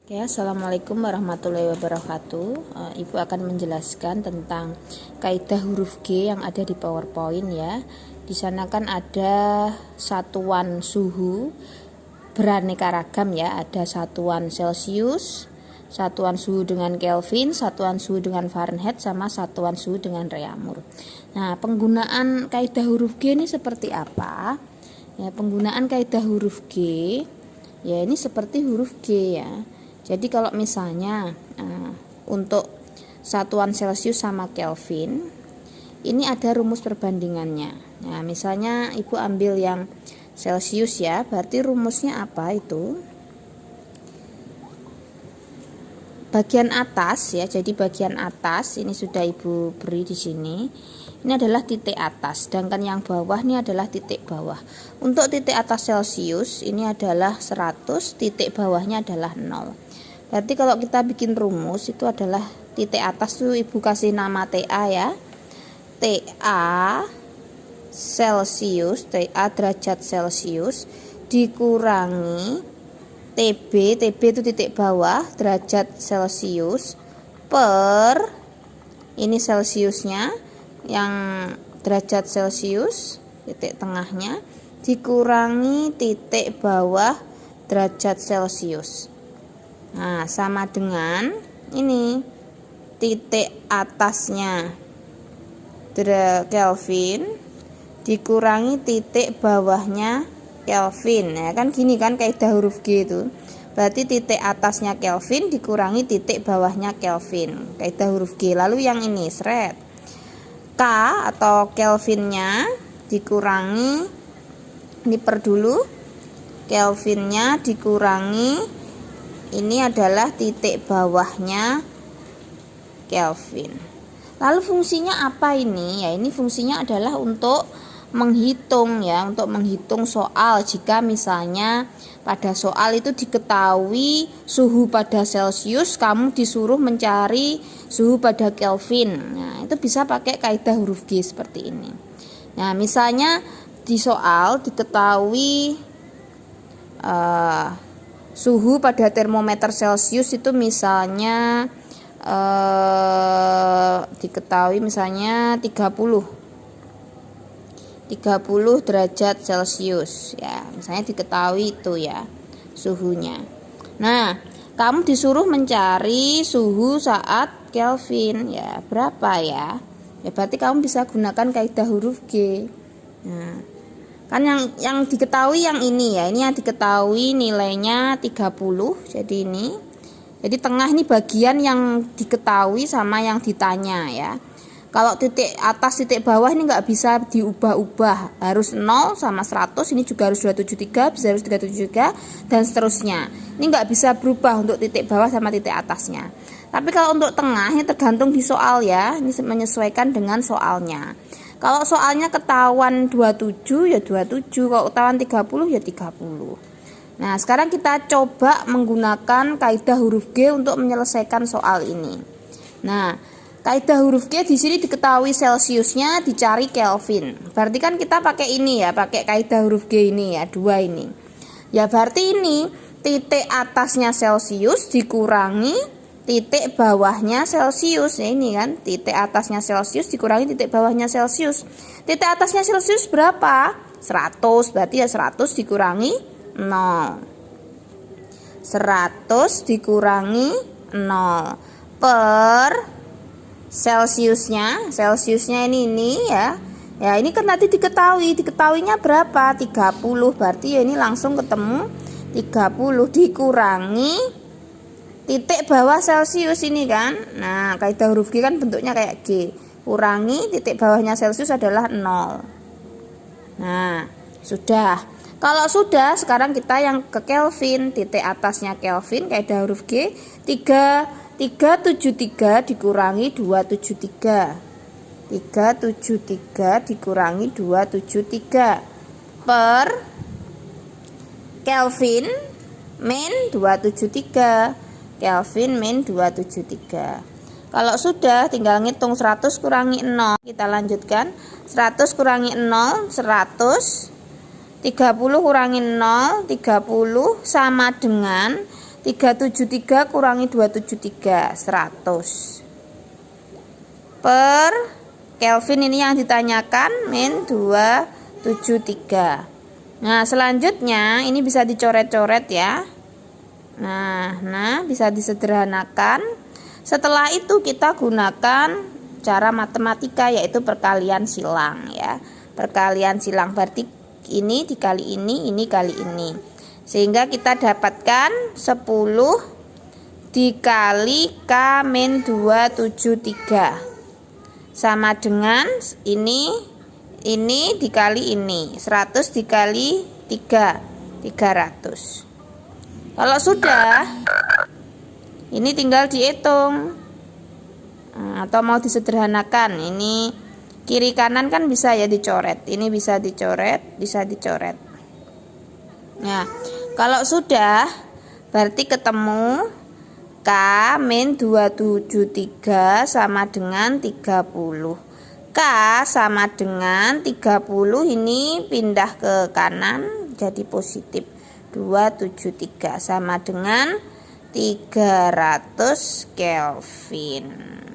Oke, Assalamualaikum warahmatullahi wabarakatuh. Ibu akan menjelaskan tentang kaidah huruf G yang ada di PowerPoint ya. Di sana kan ada satuan suhu beraneka ragam ya. Ada satuan Celcius, satuan suhu dengan Kelvin, satuan suhu dengan Fahrenheit, sama satuan suhu dengan Reaumur. Nah, penggunaan kaidah huruf G ini seperti apa? Ya, penggunaan kaidah huruf G ya ini seperti huruf G ya. Jadi kalau misalnya untuk satuan Celcius sama Kelvin, ini ada rumus perbandingannya. Nah, misalnya Ibu ambil yang Celcius ya, berarti rumusnya apa itu? Bagian atas ya, jadi bagian atas ini sudah Ibu beri di sini. Ini adalah titik atas, sedangkan yang bawah ini adalah titik bawah. Untuk titik atas Celcius ini adalah 100, titik bawahnya adalah 0. Berarti kalau kita bikin rumus itu adalah titik atas tuh Ibu kasih nama TA ya. TA Celcius, TA derajat Celcius dikurangi TB itu titik bawah derajat Celcius per ini Celciusnya yang derajat Celcius titik tengahnya dikurangi titik bawah derajat Celcius. Nah, sama dengan ini titik atasnya Kelvin dikurangi titik bawahnya Kelvin. Ya kan gini kan kaidah huruf G itu. Berarti titik atasnya Kelvin dikurangi titik bawahnya Kelvin. Kaidah huruf G. Lalu yang ini seret. K atau Kelvinnya dikurangi ini per dulu. Kelvinnya dikurangi ini adalah titik bawahnya Kelvin. Lalu fungsinya apa ini? Ya, ini fungsinya adalah untuk menghitung ya, untuk menghitung soal. Jika misalnya pada soal itu diketahui suhu pada Celcius, kamu disuruh mencari suhu pada Kelvin. Nah, itu bisa pakai kaidah huruf G seperti ini. Nah, misalnya di soal diketahui suhu pada termometer Celcius itu misalnya diketahui misalnya 30 derajat Celcius ya, misalnya diketahui itu ya suhunya. Nah, kamu disuruh mencari suhu saat Kelvin ya, berapa ya? Ya berarti kamu bisa gunakan kaidah huruf G. Nah, kan yang diketahui yang ini ya, ini yang diketahui nilainya 30. Jadi ini, jadi tengah ini bagian yang diketahui sama yang ditanya ya. Kalau titik atas titik bawah ini nggak bisa diubah-ubah, harus 0 sama 100, ini juga harus 273, bisa harus 373 dan seterusnya. Ini nggak bisa berubah untuk titik bawah sama titik atasnya. Tapi kalau untuk tengah ini tergantung di soal ya, ini menyesuaikan dengan soalnya. Kalau soalnya ketahuan 27 ya 27, kalau ketahuan 30 ya 30. Nah, sekarang kita coba menggunakan kaidah huruf G untuk menyelesaikan soal ini. Nah, kaidah huruf G di sini diketahui Celciusnya, dicari Kelvin. Berarti kan kita pakai ini ya, pakai kaidah huruf G ini ya, 2 ini. Ya berarti ini titik atasnya Celcius dikurangi titik bawahnya Celcius ya, ini kan titik atasnya Celcius dikurangi titik bawahnya Celcius. Titik atasnya Celcius berapa? 100, berarti ya 100 dikurangi 0. 100 dikurangi 0 per Celciusnya ini ya. Ya ini kan tadi diketahuinya berapa? 30, berarti ya ini langsung ketemu 30 dikurangi titik bawah Celcius ini kan. Nah, kaidah huruf G kan bentuknya kayak G. Kurangi titik bawahnya Celcius adalah 0. Nah, sudah. Kalau sudah, sekarang kita yang ke Kelvin. Titik atasnya Kelvin, kaidah huruf G 373 dikurangi 273. 373 dikurangi 273 per Kelvin min 273. Kelvin min 273. Kalau sudah tinggal ngitung 100 kurangi 0. Kita lanjutkan. 100 kurangi 0 100. 30 kurangi 0 30 sama dengan 373 kurangi 273, 100. Per Kelvin ini yang ditanyakan, min 273. Nah, selanjutnya ini bisa dicoret-coret ya. Nah, bisa disederhanakan. Setelah itu kita gunakan cara matematika, yaitu perkalian silang ya. Perkalian silang berarti ini dikali ini kali ini. Sehingga kita dapatkan 10 dikali K-273 sama dengan ini dikali ini, 100 dikali 3, 300. Kalau sudah, ini tinggal dihitung. Atau mau disederhanakan, ini kiri kanan kan bisa ya dicoret. Ini bisa dicoret, bisa dicoret. Nah, kalau sudah, berarti ketemu K-273 sama dengan 30. K sama dengan 30, ini pindah ke kanan jadi positif. 273 sama dengan 300 Kelvin.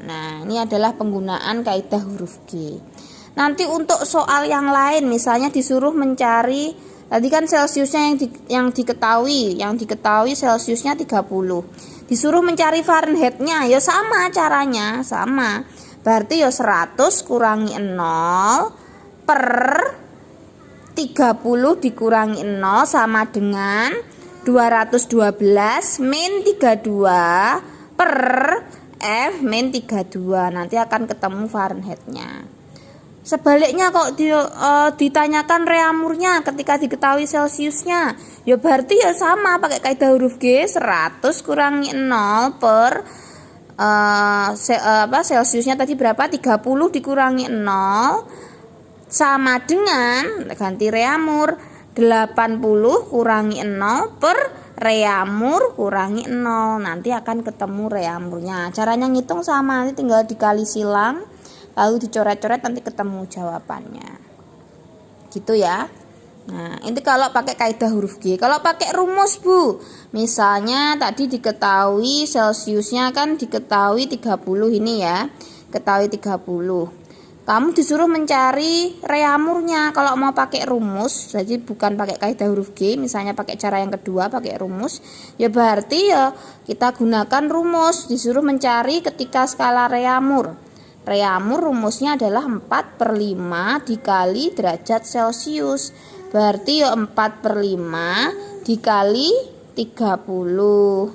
Nah, ini adalah penggunaan kaidah huruf G. Nanti untuk soal yang lain, misalnya disuruh mencari, tadi kan Celsiusnya yang diketahui Celsiusnya 30. Disuruh mencari Fahrenheitnya, ya sama caranya, sama. Berarti ya 100 kurangi 0 per 30 dikurangi 0 sama dengan 212 min 32 per F min 32. Nanti akan ketemu Fahrenheitnya. Sebaliknya kok ditanyakan reamurnya ketika diketahui Celsiusnya, ya berarti ya sama pakai kaidah huruf G. 100 kurangi 0 per Celsiusnya tadi berapa? 30 dikurangi 0 sama dengan, ganti reamur, 80 kurangi 0 per reamur kurangi 0. Nanti akan ketemu reamurnya. Caranya ngitung sama, nanti tinggal dikali silang, lalu dicoret-coret, nanti ketemu jawabannya. Gitu ya. Nah, ini kalau pakai kaidah huruf G. Kalau pakai rumus, Bu, misalnya tadi diketahui Celsiusnya kan diketahui 30 ini ya. Ketahui 30. Kamu disuruh mencari reamurnya. Kalau mau pakai rumus, jadi bukan pakai kaidah huruf G, misalnya pakai cara yang kedua, pakai rumus, ya berarti ya kita gunakan rumus. Disuruh mencari ketika skala reamur. Reamur rumusnya adalah 4/5 dikali derajat Celsius. Berarti ya 4/5 dikali 30.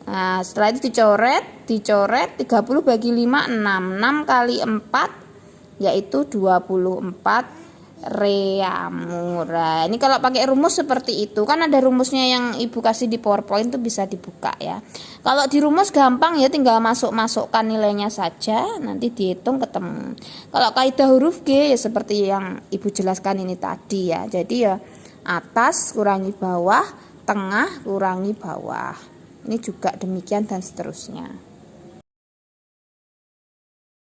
Nah, setelah itu dicoret 30 bagi 5, 6. 6 kali 4 yaitu 24 reamur. Nah, ini kalau pakai rumus seperti itu, kan ada rumusnya yang Ibu kasih di PowerPoint, itu bisa dibuka ya. Kalau di rumus gampang ya, tinggal masukkan nilainya saja, nanti dihitung ketemu. Kalau kaidah huruf G ya seperti yang Ibu jelaskan ini tadi ya. Jadi ya atas kurangi bawah, tengah kurangi bawah. Ini juga demikian dan seterusnya.